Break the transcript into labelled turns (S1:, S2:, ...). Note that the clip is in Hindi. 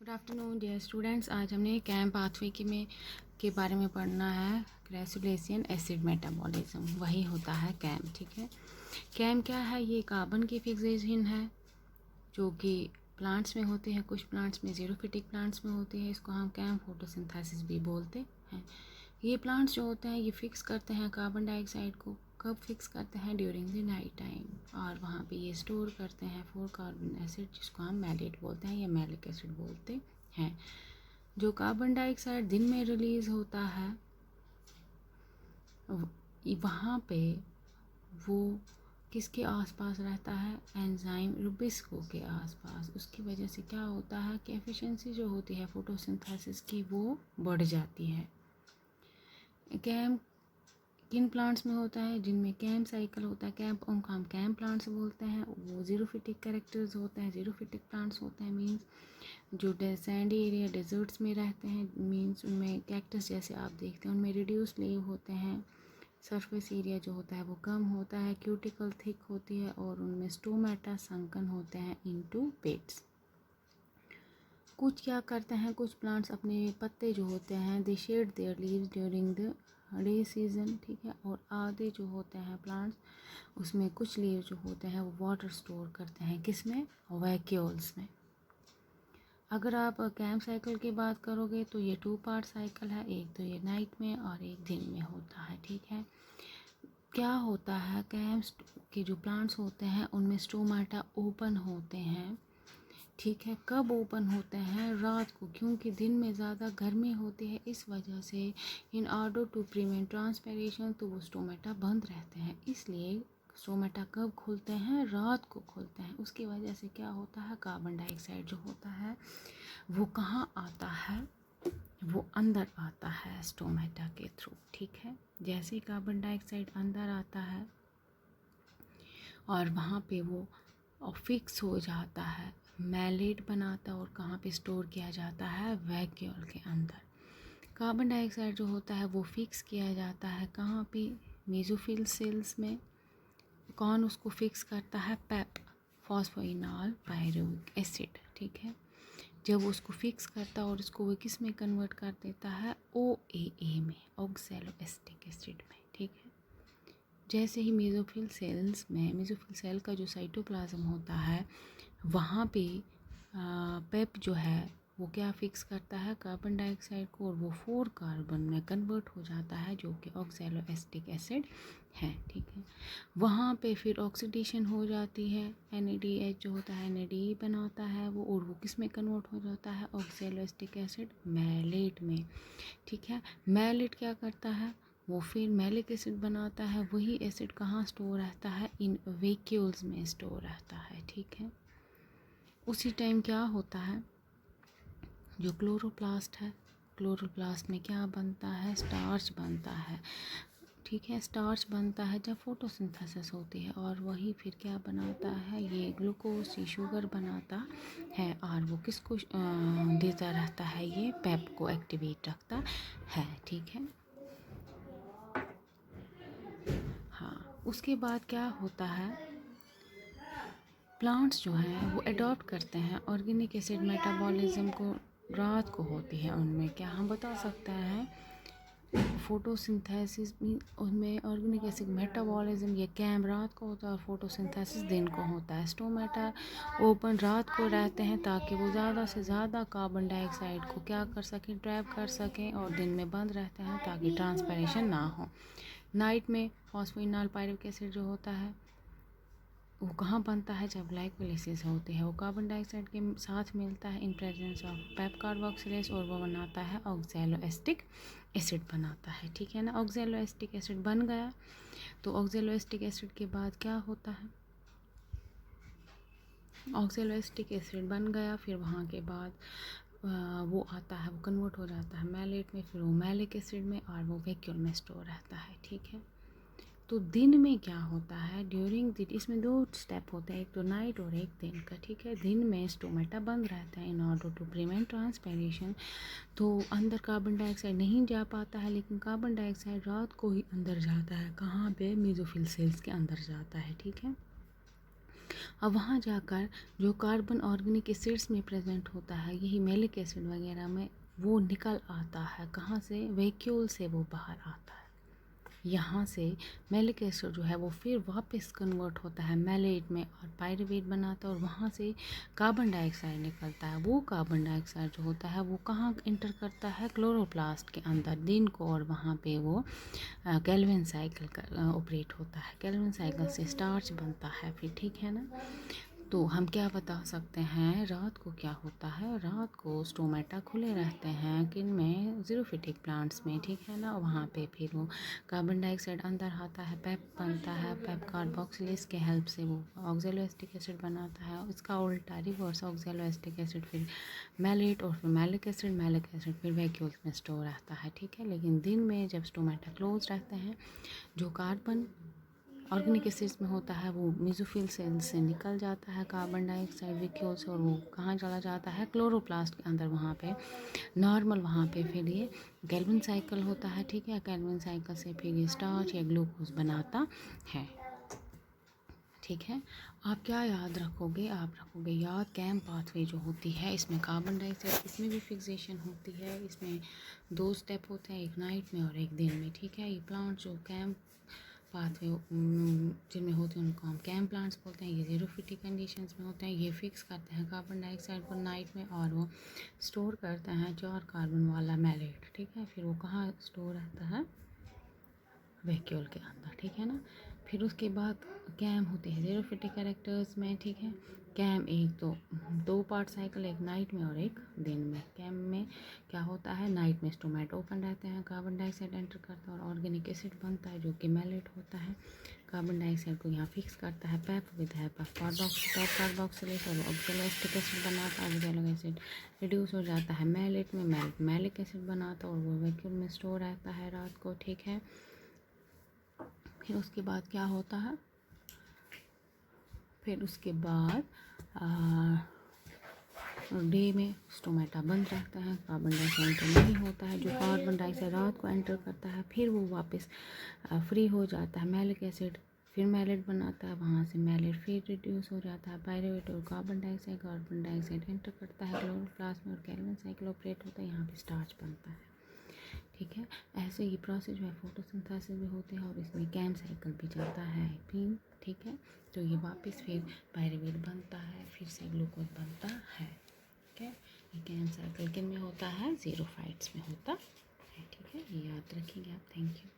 S1: Good afternoon dear students. आज हमने कैम पाथवे के बारे में पढ़ना है। ग्रेसुलेशन एसिड मेटाबॉलिज्म वही होता है कैम। ठीक है, कैम क्या है? ये कार्बन की फिक्सेशन है जो कि प्लांट्स में होती है, कुछ प्लांट्स में, जीरोफिटिक प्लांट्स में होती है। इसको हम कैम फोटोसिंथेसिस भी बोलते हैं। ये प्लांट्स जो होते हैं ये फिक्स करते हैं कार्बन डाइऑक्साइड को। कब फिक्स करते हैं? During the night time. और वहाँ पे ये स्टोर करते हैं 4 कार्बन एसिड जिसको हम मैलेट बोलते हैं या मैलिक एसिड बोलते हैं। जो कार्बन डाइऑक्साइड दिन में रिलीज़ होता है वहाँ पे वो किसके आसपास रहता है? एंजाइम रुबिस्को के आसपास। उसकी वजह से क्या होता है कि एफिशिएंसी जो होती है फोटोसिंथेसिस की वो बढ़ जाती है। कैम किन प्लांट्स में होता है? जिनमें कैम साइकिल होता है, कैम उनको हम कैम प्लांट्स बोलते हैं। वो जीरोफिटिक कैरेक्टर्स होते हैं, जीरोफिटिक प्लांट्स होते हैं। मीन्स जो सैंडी एरिया डेजर्ट्स में रहते हैं, मीन्स उनमें कैक्टस जैसे आप देखते हैं उनमें रिड्यूस लीव होते हैं। सरफेस एरिया जो होता है वो कम होता है, क्यूटिकल थिक होती है और उनमें स्टोमेटा संकन होते हैं इनटू पेट्स। कुछ क्या करते हैं, कुछ प्लांट्स अपने पत्ते जो होते हैं they shed their leaves during the day season. ठीक है, और आधे जो होते हैं प्लांट्स उसमें कुछ लीव जो होते हैं वो वाटर स्टोर करते हैं। किस में? वैक्यूल्स में। अगर आप कैम साइकिल की बात करोगे तो ये 2 पार्ट साइकिल है। एक तो ये नाइट में और एक दिन में होता है। ठीक है, क्या होता है कैम के जो प्लांट्स होते हैं उनमें स्टोमेटा ओपन होते हैं। ठीक है, कब ओपन होते हैं? रात को, क्योंकि दिन में ज़्यादा गर्मी होती है। इस वजह से in order to prevent transpiration तो वो स्टोमेटा बंद रहते हैं। इसलिए स्टोमेटा कब खुलते हैं? रात को खुलते हैं। उसकी वजह से क्या होता है? कार्बन डाइऑक्साइड जो होता है वो कहाँ आता है? वो अंदर आता है स्टोमेटा के थ्रू। ठीक है, जैसे ही कार्बन डाइऑक्साइड अंदर आता है और वहाँ पे वो फिक्स हो जाता है, मैलेट बनाता है और कहाँ पे स्टोर किया जाता है? वैक्यूल के अंदर। कार्बन डाइऑक्साइड जो होता है वो फिक्स किया जाता है कहाँ पे? मेसोफिल सेल्स में। कौन उसको फिक्स करता है? पेप, फॉस्फोइनॉल पायरुविक एसिड। ठीक है, जब उसको फिक्स करता है और उसको वो किस में कन्वर्ट कर देता है? OAA में, ऑक्सैलोएसिटिक एसिड में। ठीक है, जैसे ही मेसोफिल सेल्स में, मेसोफिल सेल का जो साइटोप्लाज्म होता है वहाँ पे पेप जो है वो क्या फिक्स करता है? कार्बन डाइऑक्साइड को, और वो 4 कार्बन में कन्वर्ट हो जाता है जो कि ऑक्सैलोएसिटिक एसिड है। ठीक है, वहाँ पे फिर ऑक्सीडेशन हो जाती है, NADH जो होता है NADE बनाता है वो, और वो किस में कन्वर्ट हो जाता है? ऑक्सैलोएसिटिक एसिड मैलेट में। ठीक है, मैलेट क्या करता है? वो फिर मैलिक एसिड बनाता है। वही एसिड कहाँ स्टोर रहता है? इन वैक्यूल्स में स्टोर रहता है। ठीक है, उसी टाइम क्या होता है, जो क्लोरोप्लास्ट है, क्लोरोप्लास्ट में क्या बनता है? स्टार्च बनता है। ठीक है, स्टार्च बनता है जब फोटोसिंथेसिस होती है, और वही फिर क्या बनाता है? ये ग्लूकोज, ये शुगर बनाता है, और वो किसको देता रहता है? ये पेप को एक्टिवेट रखता है। ठीक है, हाँ, उसके बाद क्या होता है? प्लांट्स जो हैं वो अडॉप्ट करते हैं ऑर्गेनिक एसिड मेटाबॉलिज्म को। रात को होती है उनमें, क्या हम बता सकते हैं? फोटोसिंथेसिस उनमें ऑर्गेनिक एसिड मेटाबॉलिज्म ये कैम रात को होता है और फोटोसिंथेसिस दिन को होता है। स्टोमेटा ओपन रात को रहते हैं ताकि वो ज़्यादा से ज़्यादा कार्बन डाइऑक्साइड को क्या कर सकें? ट्रैप कर सकें, और दिन में बंद रहते हैं ताकि ट्रांसपिरेशन ना हो। नाइट में फॉस्फोइनॉल पायरुविक एसिड जो होता है वो कहाँ बनता है? जब ग्लाइकोलाइसिस होती है वो कार्बन डाइऑक्साइड के साथ मिलता है in presence of PEP carboxylase, और वो बनाता है ऑक्सैलोएसिटिक एसिड बनाता है। ठीक है ना, ऑक्सैलोएसिटिक एसिड बन गया तो ऑक्सैलोएसिटिक एसिड के बाद क्या होता है? ऑक्सैलोएसिटिक एसिड बन गया, फिर वहाँ के बाद वो आता है, वो कन्वर्ट हो जाता है मैलेट में, फिर वो मैलिक एसिड में, और वो वैक्यूल में स्टोर रहता है। ठीक है, तो दिन में क्या होता है? ड्यूरिंग द, इसमें 2 स्टेप होते हैं, एक तो नाइट और एक दिन का। ठीक है, दिन में स्टोमेटा बंद रहता है in order to prevent transpiration, तो अंदर कार्बन डाइऑक्साइड नहीं जा पाता है, लेकिन कार्बन डाइऑक्साइड रात को ही अंदर जाता है। कहाँ पे? मेसोफिल सेल्स के अंदर जाता है। ठीक है, अब वहाँ जाकर जो कार्बन ऑर्गेनिक एसिड्स में प्रेजेंट होता है, यही मैलिक एसिड वगैरह में, वो निकल आता है। कहाँ से? वैक्यूल से वो बाहर आता है। यहाँ से मैलिक एसिड जो है वो फिर वापस कन्वर्ट होता है मैलेट में और पायरुवेट बनाता है, और वहाँ से कार्बन डाइऑक्साइड निकलता है। वो कार्बन डाइऑक्साइड जो होता है वो कहाँ इंटर करता है? क्लोरोप्लास्ट के अंदर दिन को, और वहाँ पे वो केल्विन साइकिल का ऑपरेट होता है। केल्विन साइकिल से स्टार्च बनता है फिर, ठीक है ना। तो हम क्या बता सकते हैं, रात को क्या होता है? रात को स्टोमेटा खुले रहते हैं, किन में? ज़ीरोफिटिक प्लांट्स में, ठीक है ना। वहाँ पे फिर वो कार्बन डाइऑक्साइड अंदर आता है, पेप बनता है, पेप कार्बोक्सिलेज के हेल्प से वो ऑक्जेलोएसिटिक एसिड बनाता है। उसका उल्टा रिवर्स, ऑक्जेलोएसिटिक एसिड फिर मैलेट, और फिर मैलिक एसिड फिर वैक्यूल्स में स्टोर रहता है, ठीक है। लेकिन दिन में जब स्टोमेटा क्लोज रहते हैं, जो कार्बन ऑर्गेनिक एसिड्स में होता है वो मेसोफिल सेल से निकल जाता है कार्बन डाइऑक्साइड वैक्यूल से, और वो कहाँ चला जाता है? क्लोरोप्लास्ट के अंदर। वहाँ पे नॉर्मल, वहाँ पे फिर ये केल्विन साइकिल होता है, ठीक है। केल्विन साइकिल से फिर ये स्टार्च या ग्लूकोज बनाता है, ठीक है। आप क्या याद रखोगे? आप रखोगे याद कैम पाथवे जो होती है, इसमें कार्बन डाइऑक्साइड, इसमें भी फिक्सेशन होती है। इसमें 2 स्टेप होते हैं, एक नाइट में और एक दिन में, ठीक है। ये प्लांट जो कैम पाथवे जिनमें होते हैं उनको हम कैम प्लांट्स बोलते हैं। ये ज़ीरोफिटिक कंडीशंस में होते हैं। ये फिक्स करते हैं कार्बन डाइऑक्साइड को नाइट में, और वो स्टोर करते हैं 4 कार्बन वाला मैलेट, ठीक है। फिर वो कहाँ स्टोर रहता है? वैक्यूल के अंदर, ठीक है ना। फिर उसके बाद कैम होते हैं ज़ीरोफिटिक कैरेक्टर्स में, ठीक है। कैम एक तो 2 पार्ट साइकिल, एक नाइट में और एक दिन में। कैम में क्या होता है? नाइट में स्टोमेटा ओपन रहते हैं, कार्बन डाइऑक्साइड एंटर करता है और ऑर्गेनिक एसिड बनता है जो कि मैलेट होता है। कार्बन डाइऑक्साइड को यहाँ फिक्स करता है पेप विद हेल्प ऑफ कार्बोक्सिलेज, और ऑक्जेलोएसिटिक एसिड बनाता है। ऑक्जेलिक एसिड रिड्यूस हो जाता है मैलेट में, मैलिक एसिड बनाता है, और वो वैक्यूम में स्टोर रहता है रात को, ठीक है। फिर उसके बाद क्या होता है? फिर उसके बाद डे में स्टोमेटा बंद रहता है, कार्बन डाइऑक्साइड एंटर नहीं होता है। जो कार्बन डाइऑक्साइड रात को एंटर करता है फिर वो वापस फ्री हो जाता है मैलिक एसिड, फिर मैलेट बनाता है। वहाँ से मैलेट फिर रिड्यूस हो जाता है पायरुवेट और कार्बन डाइऑक्साइड एंटर करता है क्लोरोप्लास्ट में, और केल्विन साइकिल ऑपरेट होता है। यहाँ पे स्टार्च बनता है, ठीक है। ऐसे ही प्रोसेस जो है फोटोसिंथेसिस भी होते हैं, और इसमें कैम साइकिल भी चलता है फिर, ठीक है। तो ये वापस फिर पायरुवेट बनता है, फिर से ग्लूकोज बनता है, ठीक है। ये कैम साइकिल किन में होता है? ज़ीरोफाइट्स में होता है, ठीक है। ये याद रखेंगे आप। Thank you.